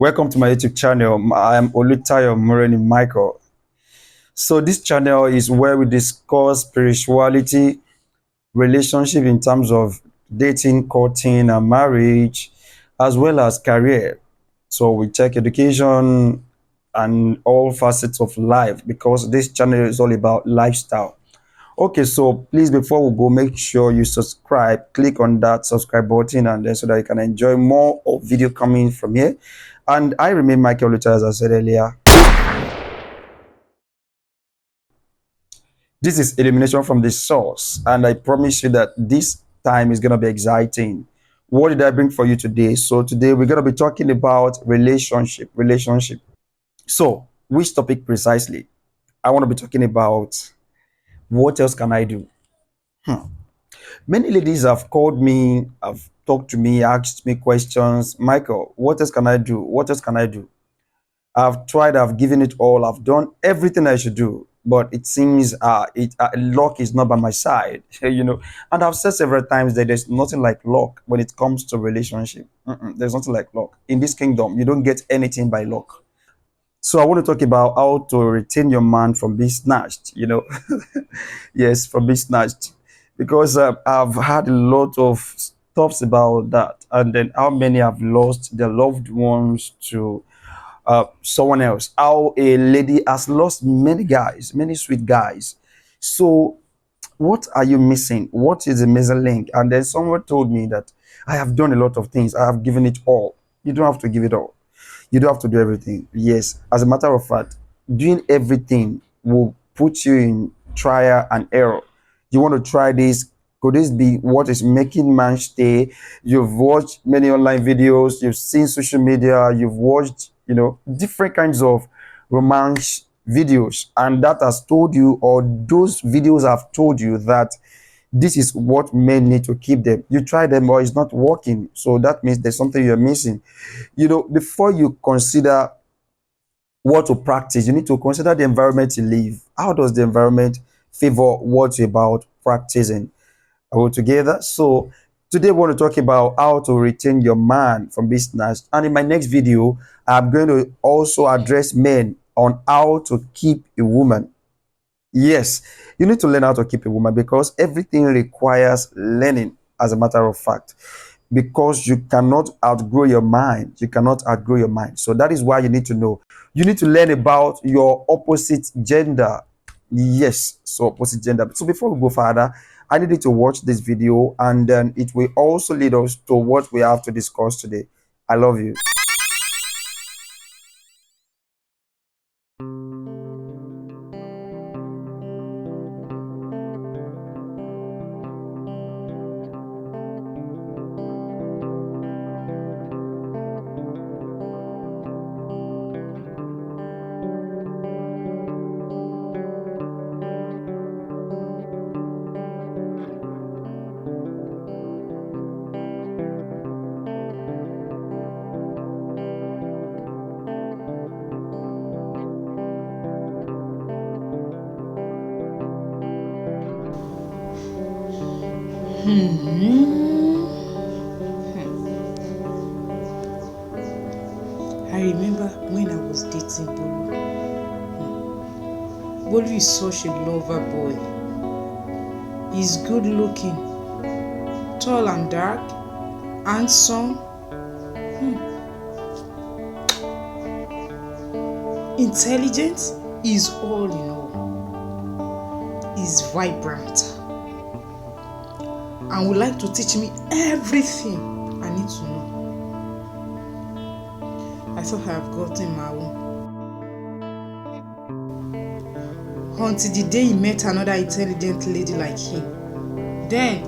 Welcome to my YouTube channel. I am Olutayo Mureni Michael. So this channel is where we discuss spirituality, relationship in terms of dating, courting, and marriage, as well as career. So we check education and all facets of life because this channel is all about lifestyle. Okay, so please, before we go, make sure you subscribe. Click on that subscribe button, and then so that you can enjoy more of video coming from here. And I remain Michael Luther, as I said earlier. This is elimination from the source, and I promise you that this time is gonna be exciting. What did I bring for you today? So today we're gonna be talking about relationship. So which topic precisely? I want to be talking about what else can I do? Hmm. Many ladies have called me, have talked to me, asked me questions. Michael, what else can I do? What else can I do? I've tried, I've given it all, I've done everything I should do, but it seems luck is not by my side, And I've said several times that there's nothing like luck when it comes to relationship. There's nothing like luck in this kingdom. You don't get anything by luck. So I want to talk about how to retain your man from being snatched. Yes, from being snatched, because I've had a lot of stuffs about that, and then how many have lost their loved ones to someone else. How a lady has lost many guys, many sweet guys. So what are you missing? What is the missing link? And then someone told me that I have done a lot of things. I have given it all. You don't have to give it all. You don't have to do everything. Yes, as a matter of fact, doing everything will put you in trial and error. You want to try this. Could this be what is making man stay? You've watched many online videos, you've seen social media, you've watched, different kinds of romance videos, and that has told you, or those videos have told you that this is what men need to keep them. You try them, but it's not working. So that means there's something you're missing. Before you consider what to practice, you need to consider the environment you live. How does the environment favor what you're about practicing? Are we together? So today we want to talk about how to retain your man from being snatched. And in my next video, I'm going to also address men on how to keep a woman. Yes, you need to learn how to keep a woman because everything requires learning, as a matter of fact, because you cannot outgrow your mind. You cannot outgrow your mind. So that is why you need to know. You need to learn about your opposite gender. Yes, so opposite gender. So before we go further, I need you to watch this video, and then it will also lead us to what we have to discuss today. I love you. I remember when I was dating Bolu. Bolu is such a lover boy. He's good looking, tall and dark, handsome, intelligent. He's all in all. He's vibrant and would like to teach me everything I need to know. I thought I have gotten my own. Until the day he met another intelligent lady like him. Then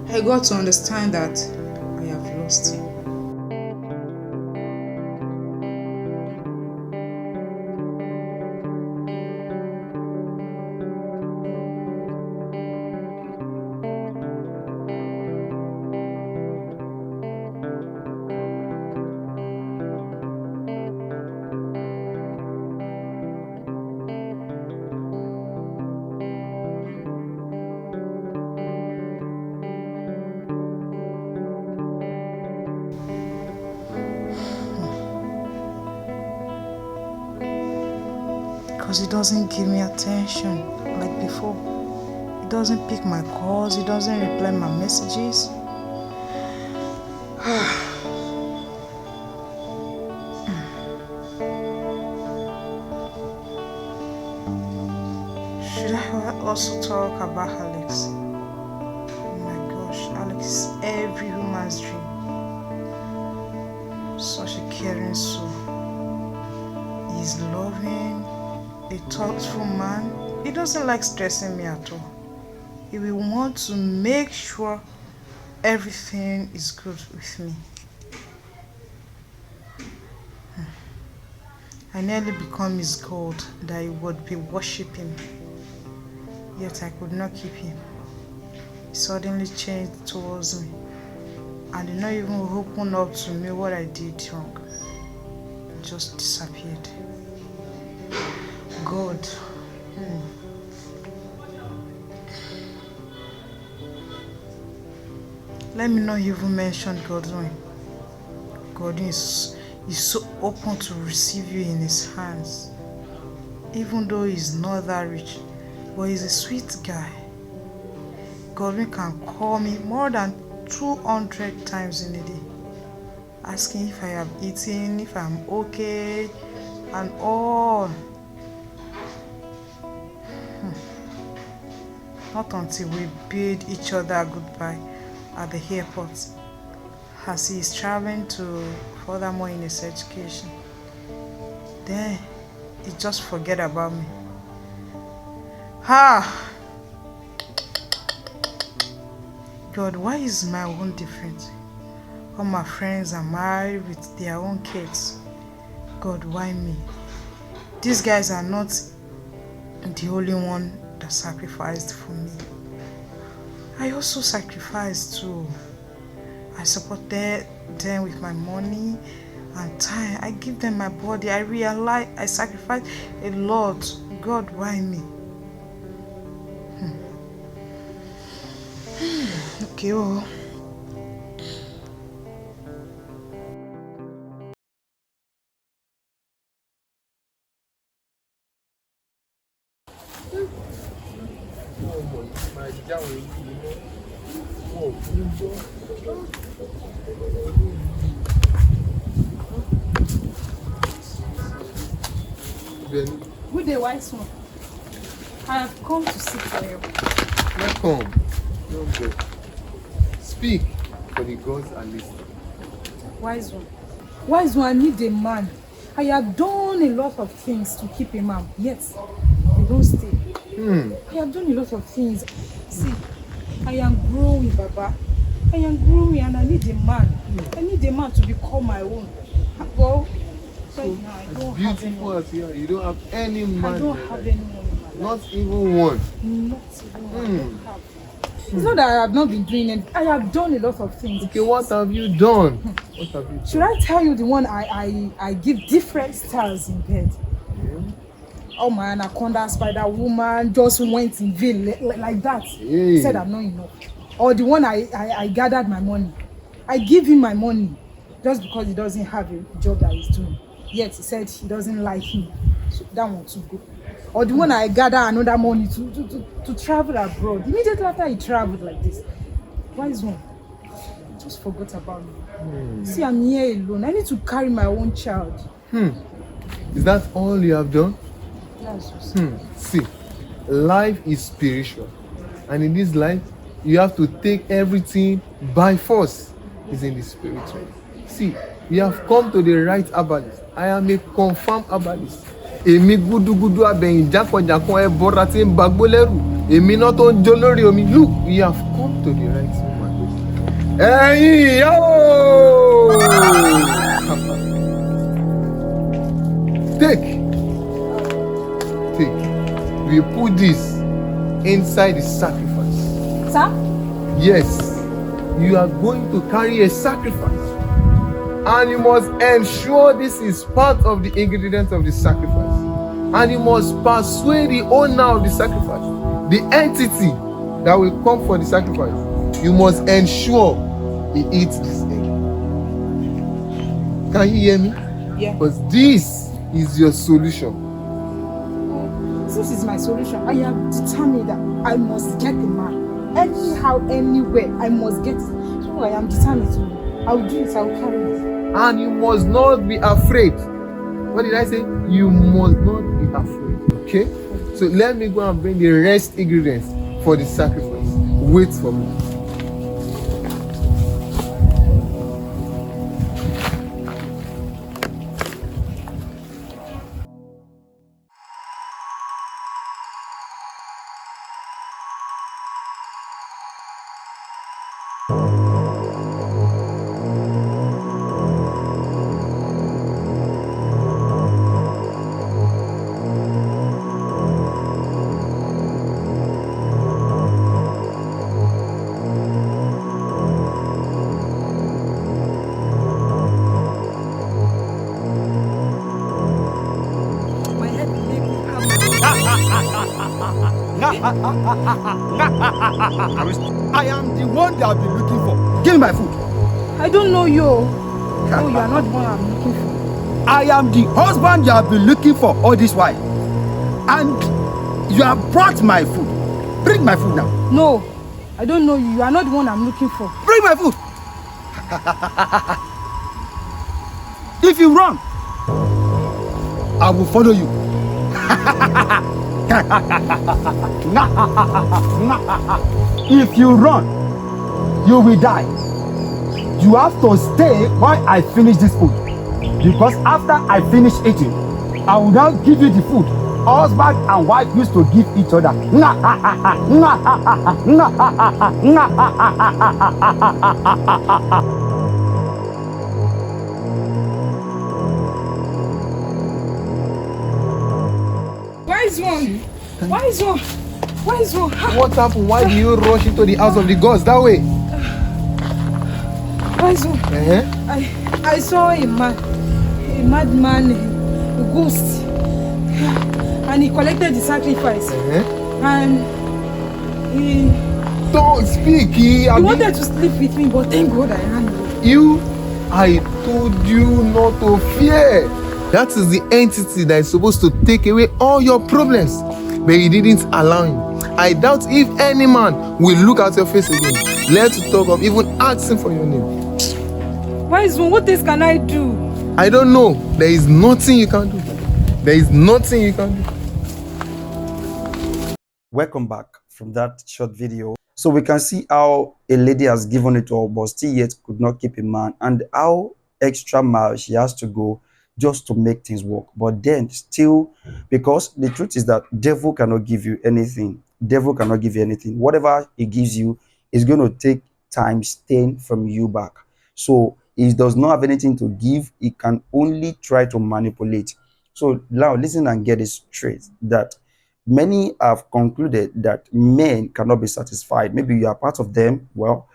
I got to understand that I have lost him. because he doesn't give me attention like before. He doesn't pick my calls, he doesn't reply my messages. Should I also talk about Alex? Oh my gosh, Alex is every woman's dream. Such a caring soul. He's loving, a thoughtful man. He doesn't like stressing me at all. He will want to make sure everything is good with me. I nearly become his god that he would be worshipping. Yet I could not keep him. He suddenly changed towards me and did not even open up to me what I did wrong. He just disappeared. God. Let me not even mention Godwin. Godwin is so open to receive you in his hands. Even though he's not that rich, but he's a sweet guy. Godwin can call me more than 200 times in a day, asking if I have eaten, if I'm okay, and all. Not until we bid each other goodbye at the airport, as he is traveling to furthermore in his education. Then he just forget about me. God, why is my own different? All my friends are married with their own kids. God, why me? These guys are not the only one that sacrificed for me. I also sacrificed too. I supported them with my money and time. I give them my body. I realize I sacrificed a lot. God, why me? Okay, oh. Good day, wise one. I have come to seek for you. Welcome. Young girl. Speak, for the gods are listening. Wise one. Wise one, I need a man. I have done a lot of things to keep a man, yet they don't stay. I have done a lot of things. See, I am growing, Baba. I am growing and I need a man. I need a man to become my own. Well, right now, I don't have Beautiful anyone. as you are, you don't have any man. I don't have anyone in my life. Not even one. Not even one. I don't have. It's not that I have not been doing it. I have done a lot of things. Okay, what have you done? What have you done? Should I tell you the one I give different styles in bed? Oh my anaconda spider woman just went in vain like that. Hey. Said I'm not enough. Or the one I gathered my money. I give him my money just because he doesn't have a job that he's doing. Yet he said he doesn't like him. So that one too go. Or the one I gather another money to travel abroad. Immediately after he traveled like this. Wise one. I just forgot about me. See, I'm here alone. I need to carry my own child. Is that all you have done? That's just See, life is spiritual. And in this life, you have to take everything by force. It's in the spirit. See, you have come to the right herbalist. I am a confirmed herbalist. Èmi gúdúgúdú abẹ̀yìn jákọ̀jákọ̀ ẹbọra tí ń bagbó lẹ́rù. Èmi náà tó ń jó lórí omi. Look, we have come to the right woman. Ẹ̀yin ìyàwó! Take. We put this inside the sacrifice. Sir? Yes, you are going to carry a sacrifice. And you must ensure this is part of the ingredients of the sacrifice. And you must persuade the owner of the sacrifice, the entity that will come for the sacrifice. You must ensure he eats this egg. Can you hear me? Yeah. Because this is your solution. Since it's my solution, I am determined that I must get a man. Anyhow, anywhere, I must get it. So I am determined to. I will do it. I will carry it. And you must not be afraid. What did I say? You must not be afraid. Okay? So let me go and bring the rest ingredients for the sacrifice. Wait for me. My head will make me have I am the one they have been looking for. Give me my food. I don't know you. No, you are not the one I'm looking for. I am the husband you have been looking for all this while. And you have brought my food. Bring my food now. No, I don't know you. You are not the one I'm looking for. Bring my food. If you run, I will follow you. If you run, you will die. You have to stay while I finish this food. Because after I finish eating, I will now give you the food husband and wife used to give each other. Why is one? Why is one? Why is one? What happened? Why do you rush into the house of the gods that way? Why is one? I saw a madman, a ghost, and he collected the sacrifice. And he Don't speak. he wanted to sleep with me, but thank God I ran away. I told you not to fear. That is the entity that is supposed to take away all your problems, but you didn't allow him. I doubt if any man will look at your face again. Let's talk of even asking for your name. Why is one? What else can I do? I don't know. There is nothing you can do. There is nothing you can do. Welcome back from that short video. So we can see how a lady has given it all, but still yet could not keep a man, and how extra mile she has to go just to make things work. But then still, because the truth is that devil cannot give you anything. Devil cannot give you anything. Whatever he gives you is going to take time staying from you back. So he does not have anything to give. He can only try to manipulate. So now listen and get it straight that many have concluded that men cannot be satisfied. Maybe you are part of them. Well,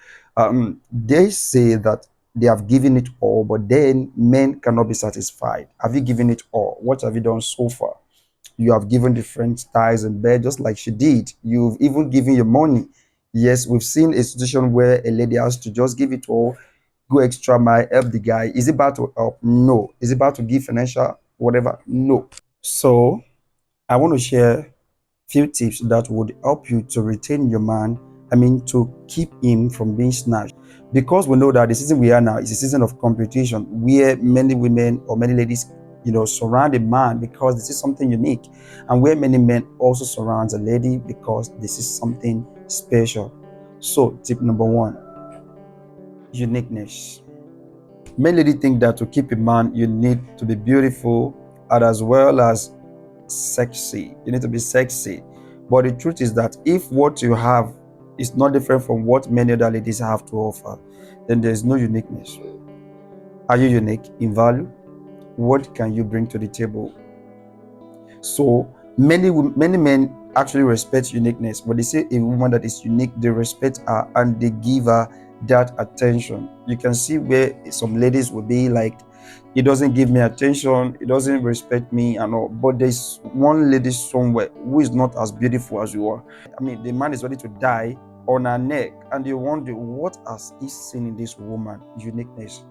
they say that they have given it all, but then men cannot be satisfied. Have you given it all? What have you done so far? You have given different styles in bed, just like she did. You've even given your money. Yes, we've seen a situation where a lady has to just give it all, go extra mile, help the guy. Is it about to help? No. Is it about to give financial whatever? No. So I want to share few tips that would help you to retain your man. To keep him from being snatched. Because we know that the season we are now is a season of competition where many women or many ladies, surround a man because this is something unique, and where many men also surround a lady because this is something special. So, tip number one, uniqueness. Many ladies think that to keep a man, you need to be beautiful and as well as sexy. You need to be sexy. But the truth is that if what you have is not different from what many other ladies have to offer, then there is no uniqueness. Are you unique in value? What can you bring to the table? So many men actually respect uniqueness, but they say a woman that is unique, they respect her and they give her that attention. You can see where some ladies will be like, he doesn't give me attention, he doesn't respect me and all. But there's one lady somewhere who is not as beautiful as you are. The man is ready to die on her neck, and you wonder, what has he seen in this woman? Uniqueness.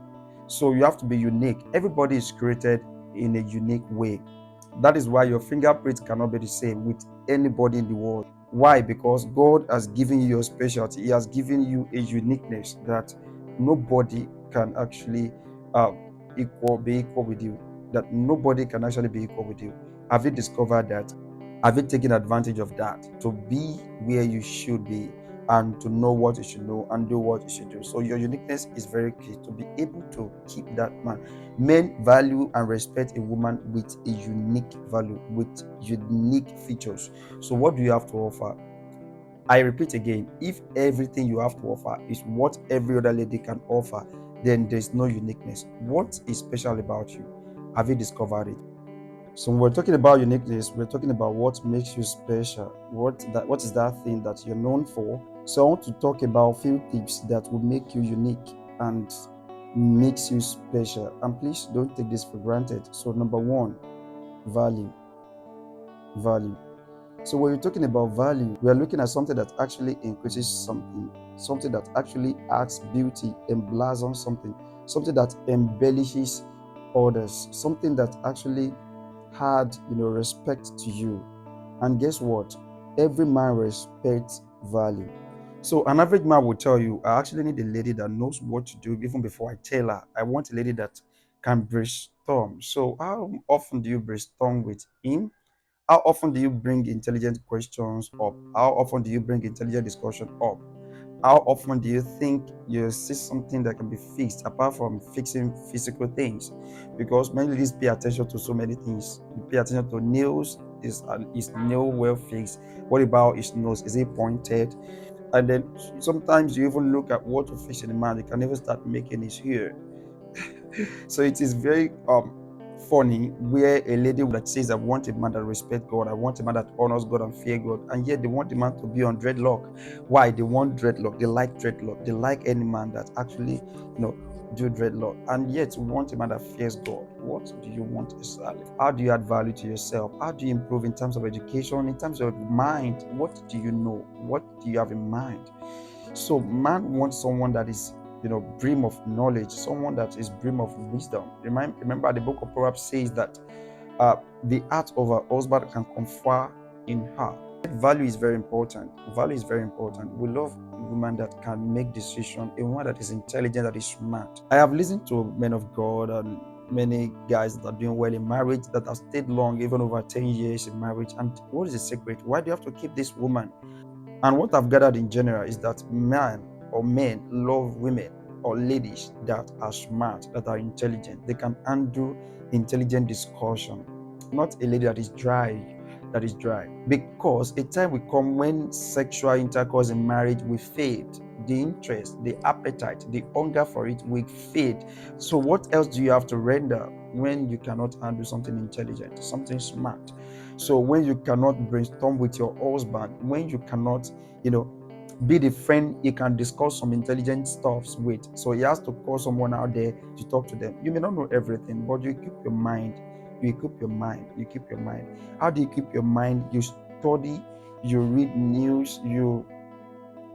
So you have to be unique. Everybody is created in a unique way. That is why your fingerprint cannot be the same with anybody in the world. Why? Because God has given you your specialty. He has given you a uniqueness that nobody can actually be equal with you. That nobody can actually be equal with you. Have you discovered that? Have you taken advantage of that to be where you should be and to know what you should know and do what you should do? So your uniqueness is very key to be able to keep that man. Men value and respect a woman with a unique value, with unique features. So what do you have to offer? I repeat again, if everything you have to offer is what every other lady can offer, then there's no uniqueness. What is special about you? Have you discovered it? So when we're talking about uniqueness, we're talking about what makes you special. What is that thing that you're known for? So I want to talk about a few tips that will make you unique and makes you special. And please don't take this for granted. So number one, value. Value. So when you're talking about value, we are looking at something that actually increases something that actually adds beauty, emblazons something that embellishes others, something that actually had respect to you. And guess what? Every man respects value. So an average man will tell you, I actually need a lady that knows what to do even before I tell her. I want a lady that can brainstorm. So how often do you brainstorm with him? How often do you bring intelligent questions up? How often do you bring intelligent discussion up? How often do you think you see something that can be fixed apart from fixing physical things? Because many ladies pay attention to so many things. You pay attention to nails. Is nail well fixed? What about his nose? Is it pointed? And then sometimes you even look at what to fix in a man. You can even start making his hair. So it is very funny where a lady that says, I want a man that respects God, I want a man that honors God and fear God, and yet they want the man to be on dreadlock. Why? They want dreadlock, they like dreadlock, they like any man that actually do dreadlock, and yet want a man that fears God. What do you want exactly? How do you add value to yourself? How do you improve in terms of education, in terms of mind? What do you know? What do you have in mind? So man wants someone that is brim of knowledge, someone that is brim of wisdom. Remember the book of Proverbs says that the heart of a husband can confer in her. Value is very important. Value is very important. We love a woman that can make decisions, a woman that is intelligent, that is smart. I have listened to men of God and many guys that are doing well in marriage, that have stayed long, even over 10 years in marriage. And what is the secret? Why do you have to keep this woman? And what I've gathered in general is that men love women or ladies that are smart, that are intelligent. They can handle intelligent discussion, not a lady that is dry. Because a time will come when sexual intercourse in marriage will fade. The interest, the appetite, the hunger for it will fade. So what else do you have to render when you cannot handle something intelligent, something smart? So when you cannot brainstorm with your husband, when you cannot, be the friend he can discuss some intelligent stuffs with. So he has to call someone out there to talk to them. You may not know everything, but you keep your mind. You keep your mind. You keep your mind. How do you keep your mind? You study, you read news, you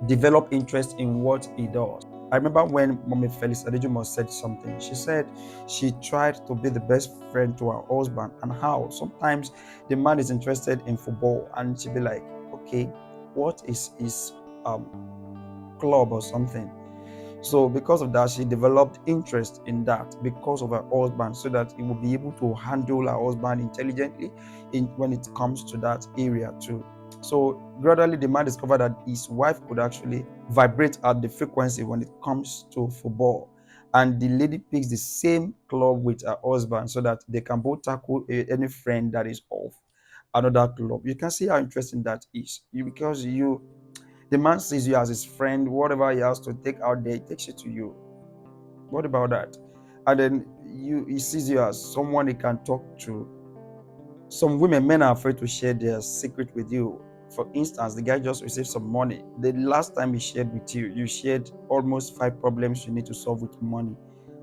develop interest in what he does. I remember when Mommy Felis Adejumo said something. She said she tried to be the best friend to her husband, and how sometimes the man is interested in football and she'd be like, okay, what is his club or something? So because of that, she developed interest in that because of her husband, so that he will be able to handle her husband intelligently when it comes to that area too. So gradually, the man discovered that his wife could actually vibrate at the frequency when it comes to football. And the lady picks the same club with her husband so that they can both tackle any friend that is off another club. You can see how interesting that is. Because the man sees you as his friend, whatever he has to take out there, he takes it to you. What about that? And then he sees you as someone he can talk to. Some men are afraid to share their secret with you. For instance, the guy just received some money. The last time he shared with you, you shared almost 5 problems you need to solve with money.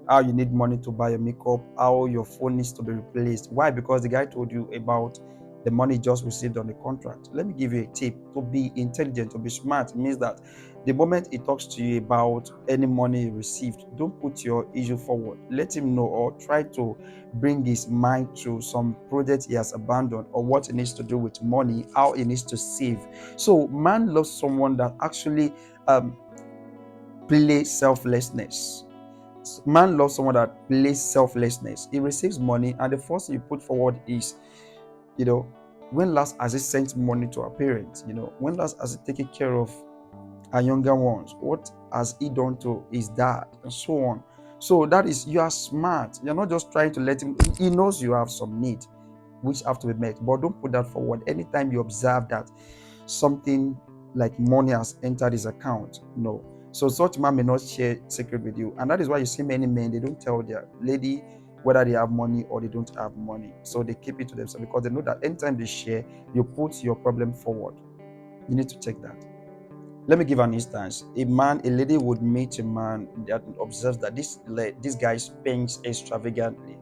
How you need money to buy your makeup, how your phone needs to be replaced. Why? Because the guy told you about the money just received on the contract. Let me give you a tip. To be intelligent, to be smart means that the moment he talks to you about any money he received, don't put your issue forward. Let him know, or try to bring his mind to some project he has abandoned, or what he needs to do with money, how he needs to save. So man loves someone that actually play selflessness. Man loves someone that plays selflessness. He receives money, and the first thing you put forward is, you know, when last has he sent money to our parents? When last has he taken care of our younger ones? What has he done to his dad? And so on. So that is, you are smart. You're not just trying to let him, he knows you have some need which have to be met, but don't put that forward. Anytime you observe that something like money has entered his account, no. So such man may not share secret with you. And that is why you see many men, they don't tell their lady whether they have money or they don't have money. So they keep it to themselves, because they know that anytime they share, you put your problem forward. You need to check that. Let me give an instance. A lady would meet a man that observes that this guy spends extravagantly.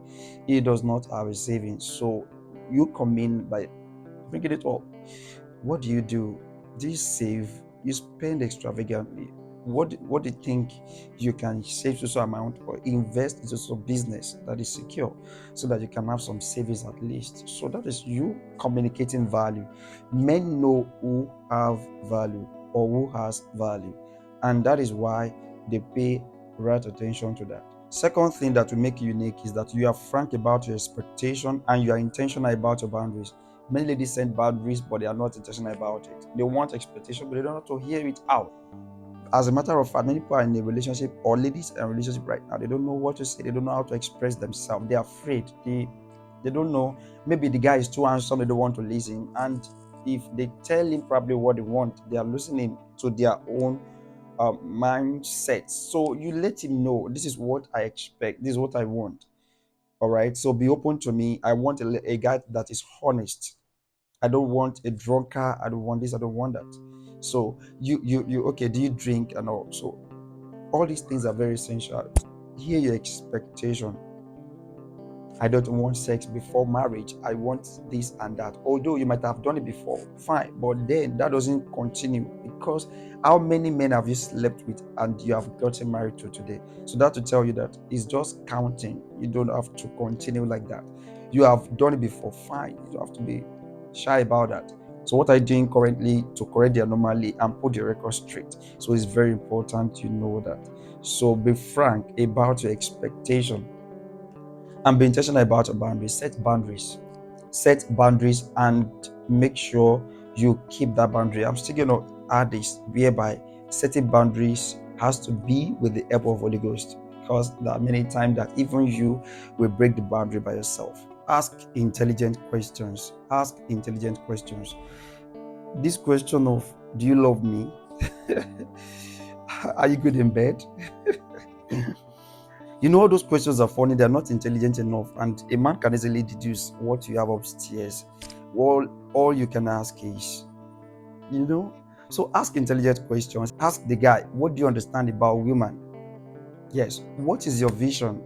He does not have a savings. So you come in by bringing it up. What do you do? Do you save? You spend extravagantly. What do you think you can save to some amount, or invest into some business that is secure, so that you can have some savings at least? So that is you communicating value. Men know who have value or who has value, and that is why they pay right attention to that. Second thing that will make you unique is that you are frank about your expectation and you are intentional about your boundaries. Many ladies set boundaries, but they are not intentional about it. They want expectation, but they don't know how to hear it out. As a matter of fact, many people are in a relationship, or ladies are in a relationship right now, they don't know what to say, they don't know how to express themselves, they're afraid, they don't know. Maybe the guy is too handsome, they don't want to listen, and if they tell him probably what they want, they are losing him to their own mindset. So you let him know, this is what I expect, this is what I want. All right, so be open to me. I want a guy that is honest. I don't want a drunkard. I don't want this. I don't want that. So you okay? Do you drink and all? So all these things are very essential. Hear your expectation. I don't want sex before marriage. I want this and that. Although you might have done it before, fine. But then that doesn't continue, because how many men have you slept with and you have gotten married to today? So that to tell you that it's just counting. You don't have to continue like that. You have done it before, fine. You don't have to be shy about that. So what are you doing currently to correct the anomaly and put your record straight? So it's very important you know that. So be frank about your expectation and be intentional about your boundaries. Set boundaries and make sure you keep that boundary. I'm still going to add this, whereby setting boundaries has to be with the help of Holy Ghost, because there are many times that even you will break the boundary by yourself. Ask intelligent questions. This question of, do you love me? Are you good in bed? All those questions are funny, they're not intelligent enough, and a man can easily deduce what you have upstairs. All you can ask is, so ask intelligent questions. Ask the guy, what do you understand about women? Yes, what is your vision?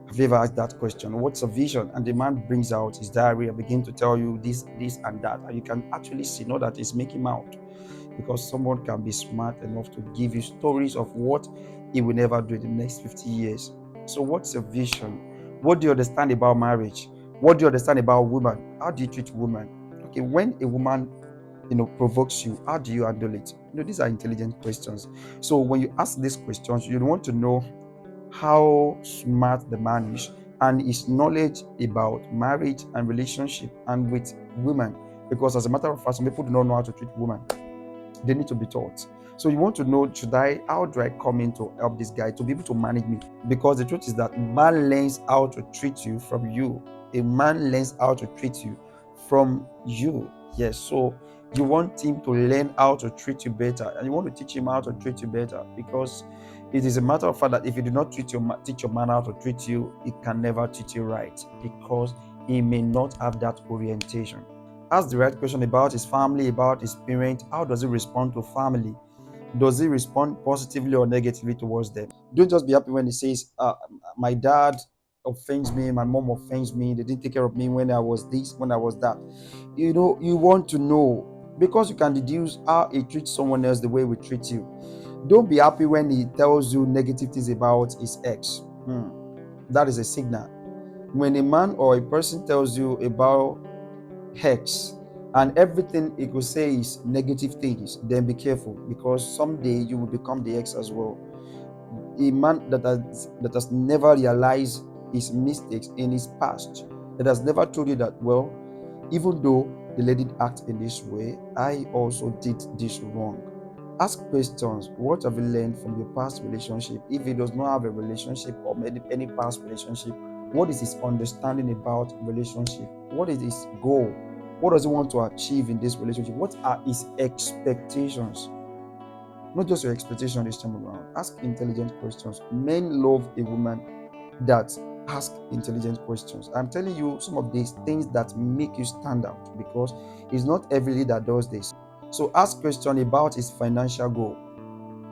Have you ever asked that question? What's a vision? And the man brings out his diary and begin to tell you this, and that, and you can actually see, not that he's making out, because someone can be smart enough to give you stories of what he will never do in the next 50 years. So what's your vision? What do you understand about marriage? What do you understand about women? How do you treat women? Okay, when a woman provokes you, how do you handle it? These are intelligent questions. So when you ask these questions, you want to know how smart the man is and his knowledge about marriage and relationship and with women. Because as a matter of fact, some people do not know how to treat women. They need to be taught. So you want to know, how do I come in to help this guy to be able to manage me? Because the truth is that man learns how to treat you from you. A man learns how to treat you from you. Yes. So you want him to learn how to treat you better, and you want to teach him how to treat you better, because it is a matter of fact that if you do not teach your man how to treat you, he can never treat you right, because he may not have that orientation. Ask the right question about his family, about his parents. How does he respond to family? Does he respond positively or negatively towards them? Don't just be happy when he says, my dad offends me, my mom offends me, they didn't take care of me when I was this, when I was that. You want to know because you can deduce how he treats someone else the way we treat you. Don't be happy when he tells you negative things about his ex. That is a signal. When a man or a person tells you about ex and everything he could say is negative things, then be careful because someday you will become the ex as well. A man that has never realized his mistakes in his past, that has never told you that, well, even though the lady act in this way, I also did this wrong. Ask questions. What have you learned from your past relationship? If he does not have a relationship or any past relationship, what is his understanding about relationship? What is his goal? What does he want to achieve in this relationship? What are his expectations? Not just your expectation this time around. Ask intelligent questions. Men love a woman that ask intelligent questions. I'm telling you some of these things that make you stand out because it's not everybody that does this. So ask question about his financial goal.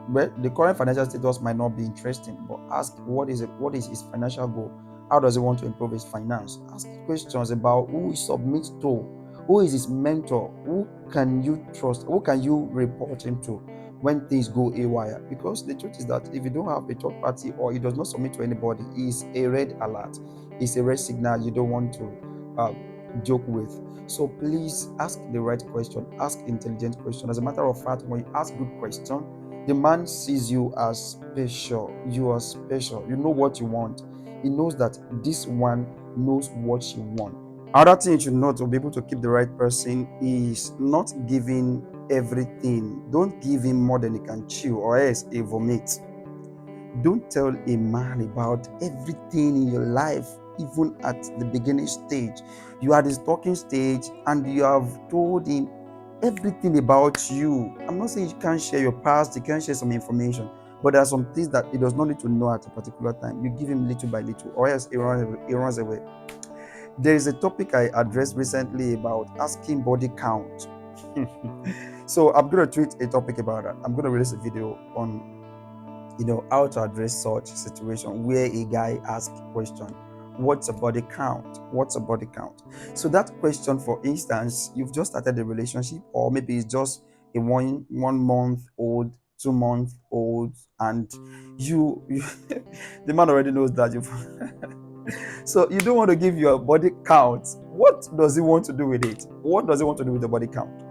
Well, the current financial status might not be interesting, but ask what is his financial goal? How does he want to improve his finance? Ask questions about who he submits to, who is his mentor, who can you trust, who can you report him to when things go haywire. Because the truth is that if you don't have a third party or he does not submit to anybody, it's a red alert. It's a red signal you don't want to joke with. So please ask the right question, ask intelligent question. As a matter of fact, when you ask good question, the man sees you as special. You are special. You know what you want. He knows that this one knows what you want. Other thing you should know to be able to keep the right person is not giving everything. Don't give him more than he can chew, or else he vomits. Don't tell a man about everything in your life, even at the beginning stage. You are at this talking stage and you have told him everything about you. I'm not saying you can't share your past, you can't share some information, but there are some things that he does not need to know at a particular time. You give him little by little, or else he runs away. There is a topic I addressed recently about asking body count. So I'm going to tweet a topic about that. I'm going to release a video on how to address such situation where a guy asks question, what's a body count? What's a body count? So that question, for instance, you've just started a relationship, or maybe it's just a one month old, 2 month old, and you the man already knows that you so you don't want to give your body count. What does he want to do with it? What does he want to do with the body count?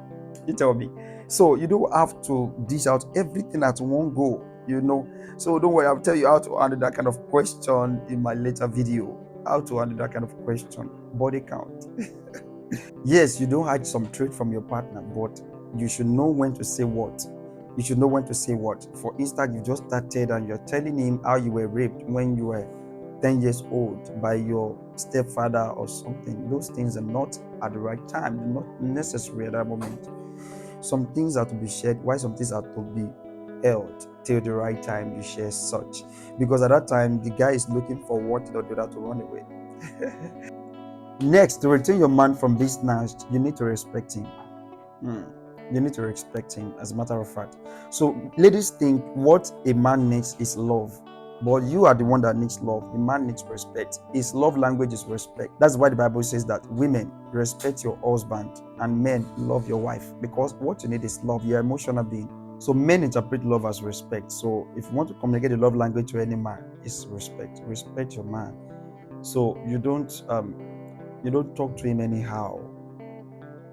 You tell me. So you don't have to dish out everything at one go. So don't worry, I'll tell you how to handle that kind of question in my later video. How to handle that kind of question. Body count. Yes, you don't hide some trait from your partner, but you should know when to say what. You should know when to say what. For instance, you just started and you're telling him how you were raped when you were 10 years old by your stepfather or something. Those things are not at the right time. They're not necessary at that moment. Some things are to be shared, while some things are to be held till the right time you share such. Because at that time, the guy is looking for what to do that to run away. Next, to retain your man from being snatched, you need to respect him. You need to respect him, as a matter of fact. So, ladies think what a man needs is love. But you are the one that needs love. The man needs respect. His love language is respect. That's why the Bible says that women, respect your husband, and men, love your wife. Because what you need is love. You're an emotional being. So men interpret love as respect. So if you want to communicate the love language to any man, it's respect. Respect your man. So you don't talk to him anyhow.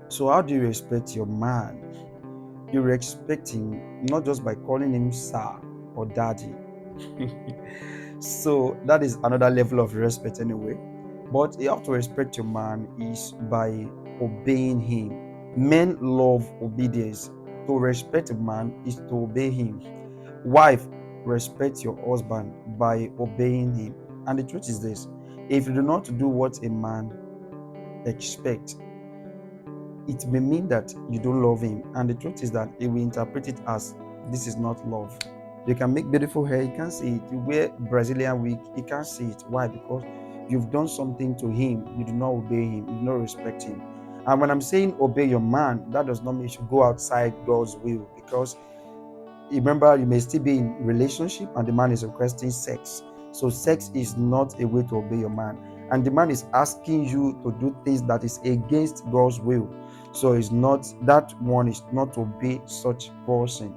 So how do you respect your man? You respect him not just by calling him sir or daddy. So that is another level of respect anyway. But you have to respect your man is by obeying him. Men love obedience. To respect a man is to obey him. Wife, respect your husband by obeying him. And the truth is this: if you do not do what a man expects, it may mean that you don't love him. And the truth is that he will interpret it as this is not love. You can make beautiful hair, you can't see it. You wear Brazilian wig, you can't see it. Why? Because you've done something to him. You do not obey him, you do not respect him. And when I'm saying obey your man, that does not mean you should go outside God's will. Because remember, you may still be in relationship and the man is requesting sex. So sex is not a way to obey your man. And the man is asking you to do things that is against God's will. So it's not, that one is not to obey such person.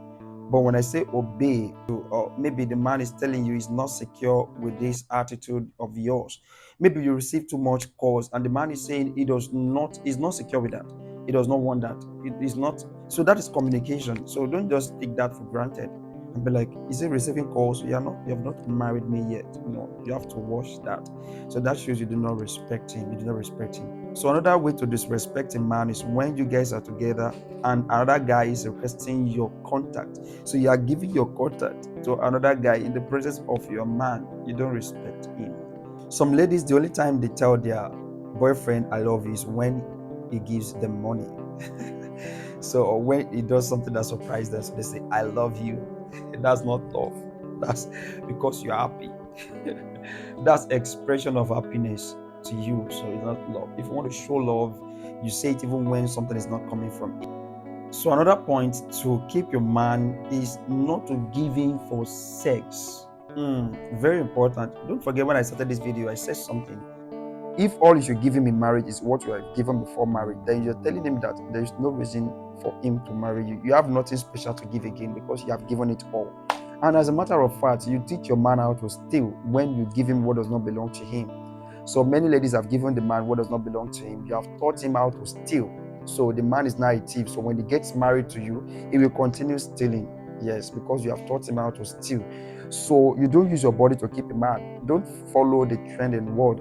But when I say obey, or maybe the man is telling you he's not secure with this attitude of yours. Maybe you receive too much calls, and the man is saying he's not secure with that. He does not want that. It is not. So that is communication. So don't just take that for granted and be like, is he receiving calls? You have not married me yet. No, you have to watch that. So that shows you do not respect him. You do not respect him. So another way to disrespect a man is when you guys are together and another guy is requesting your contact. So you are giving your contact to another guy in the presence of your man. You don't respect him. Some ladies, the only time they tell their boyfriend I love you is when he gives them money. So, or when he does something that surprises them, so they say I love you. That's not love. That's because you're happy. That's expression of happiness to you. So it's not love. If you want to show love, you say it even when something is not coming from it. So another point to keep your man is not to give in for sex. Very important. Don't forget, when I started this video, I said something. If all you should give him in marriage is what you have given before marriage, then you're telling him that there is no reason for him to marry you. You have nothing special to give again because you have given it all. And as a matter of fact, you teach your man how to steal when you give him what does not belong to him. So many ladies have given the man what does not belong to him. You have taught him how to steal. So the man is now a thief. So when he gets married to you, he will continue stealing. Yes, because you have taught him how to steal. So you don't use your body to keep a man. Don't follow the trend in the world.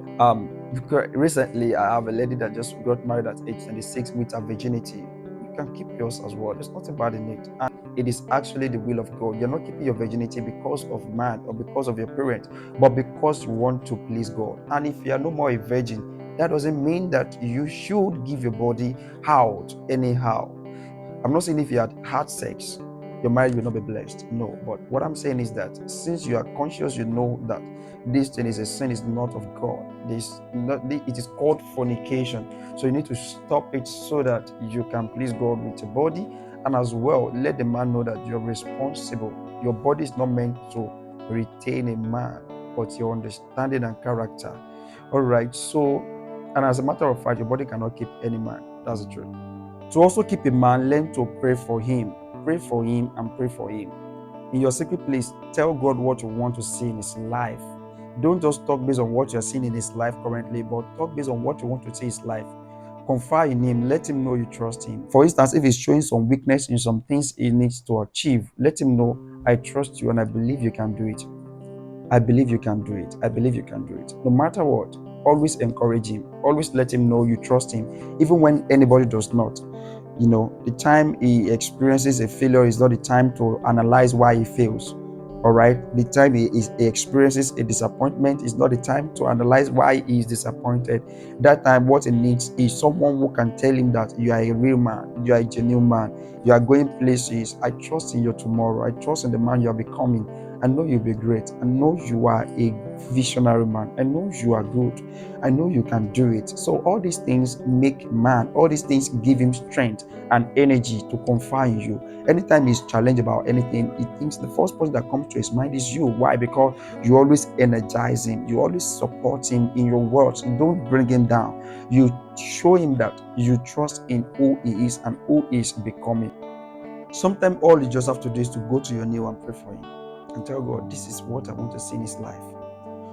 Recently, I have a lady that just got married at age 26 with her virginity. You can keep yours as well. There's nothing bad in it. And it is actually the will of God. You're not keeping your virginity because of man or because of your parent, but because you want to please God. And if you are no more a virgin, that doesn't mean that you should give your body out anyhow. I'm not saying if you had sex, your marriage will not be blessed. No, but what I'm saying is that since you are conscious, you know that this thing is a sin, is not of God. It is called fornication. So you need to stop it so that you can please God with your body, and as well let the man know that you're responsible. Your body is not meant to retain a man, but your understanding and character. All right. So, and as a matter of fact, your body cannot keep any man. That's the truth. To also keep a man, learn to pray for him. Pray for him and pray for him. In your secret place, tell God what you want to see in his life. Don't just talk based on what you're seeing in his life currently, but talk based on what you want to see in his life. Confide in him. Let him know you trust him. For instance, if he's showing some weakness in some things he needs to achieve, let him know, I trust you and I believe you can do it. I believe you can do it. I believe you can do it. No matter what, always encourage him. Always let him know you trust him, even when anybody does not. The time he experiences a failure is not the time to analyze why he fails. All right. The time he experiences a disappointment is not the time to analyze why he is disappointed. That time, what he needs is someone who can tell him that you are a real man, you are a genuine man, you are going places. I trust in your tomorrow. I trust in the man you are becoming. I know you'll be great. I know you are a visionary man. I know you are good. I know you can do it. So all these things make man, all these things give him strength and energy to confide in you. Anytime he's challenged about anything, he thinks the first person that comes to his mind is you. Why? Because you always energize him. You always support him in your words. Don't bring him down. You show him that you trust in who he is and who he is becoming. Sometimes all you just have to do is to go to your knee and pray for him and tell God, this is what I want to see in his life.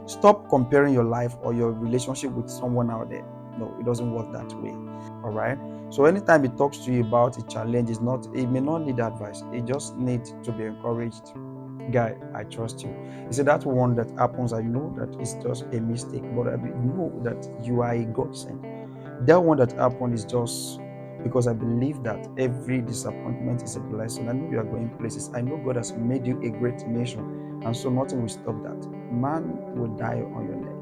Stop comparing your life or your relationship with someone out there. No, it doesn't work that way. All right. So anytime he talks to you about a challenge, it may not need advice. It just needs to be encouraged. Guy, I trust you. He said that one that happens, I know that it's just a mistake, but I know that you are a godsend. That one that happened is just because I believe that every disappointment is a blessing. I know you are going places. I know God has made you a great nation, and so nothing will stop that. Man will die on your neck.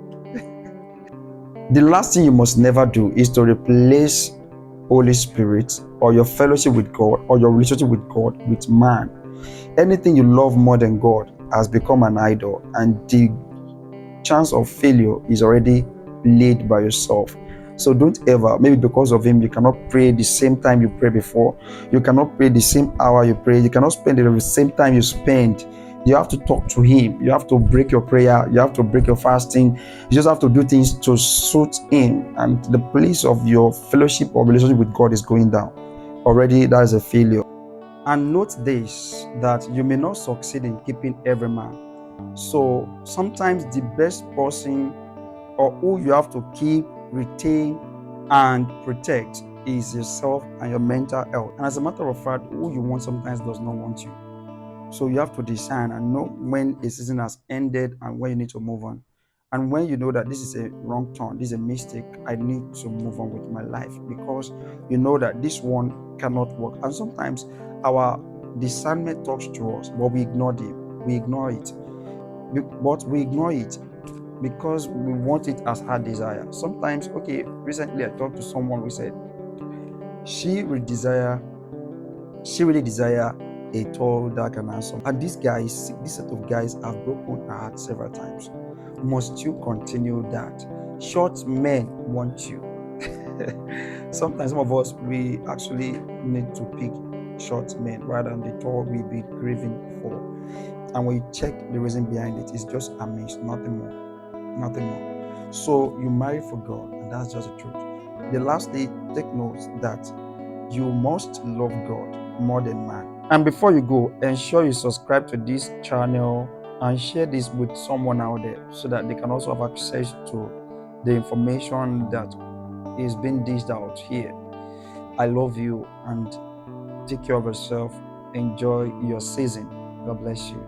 The last thing you must never do is to replace Holy Spirit or your fellowship with God or your relationship with God with man. Anything you love more than God has become an idol, and the chance of failure is already laid by yourself. So don't ever, maybe because of him, you cannot pray the same time you pray before. You cannot pray the same hour you pray. You cannot spend the same time you spend You have to talk to him. You have to break your prayer. You have to break your fasting. You just have to do things to suit him. And the place of your fellowship or relationship with God is going down. Already, that is a failure. And note this, that you may not succeed in keeping every man. So sometimes the best person or who you have to keep, retain, and protect is yourself and your mental health. And as a matter of fact, who you want sometimes does not want you. So you have to discern and know when a season has ended and when you need to move on. And when you know that this is a wrong turn, this is a mistake, I need to move on with my life, because you know that this one cannot work. And sometimes our discernment talks to us, but we ignore it. We ignore it. But we ignore it because we want it as our desire. Sometimes, okay, recently I talked to someone who said she really desire a tall, dark, and handsome. And this set of guys have broken her heart several times. Must you continue that? Short men want you. Sometimes some of us, we actually need to pick short men rather than the tall we be grieving for. And when you check the reason behind it, it's just a mix, nothing more. Nothing more. So you marry for God, and that's just the truth. The last day, take note that you must love God more than man. And before you go, ensure you subscribe to this channel and share this with someone out there so that they can also have access to the information that is being dished out here. I love you, and take care of yourself. Enjoy your season. God bless you.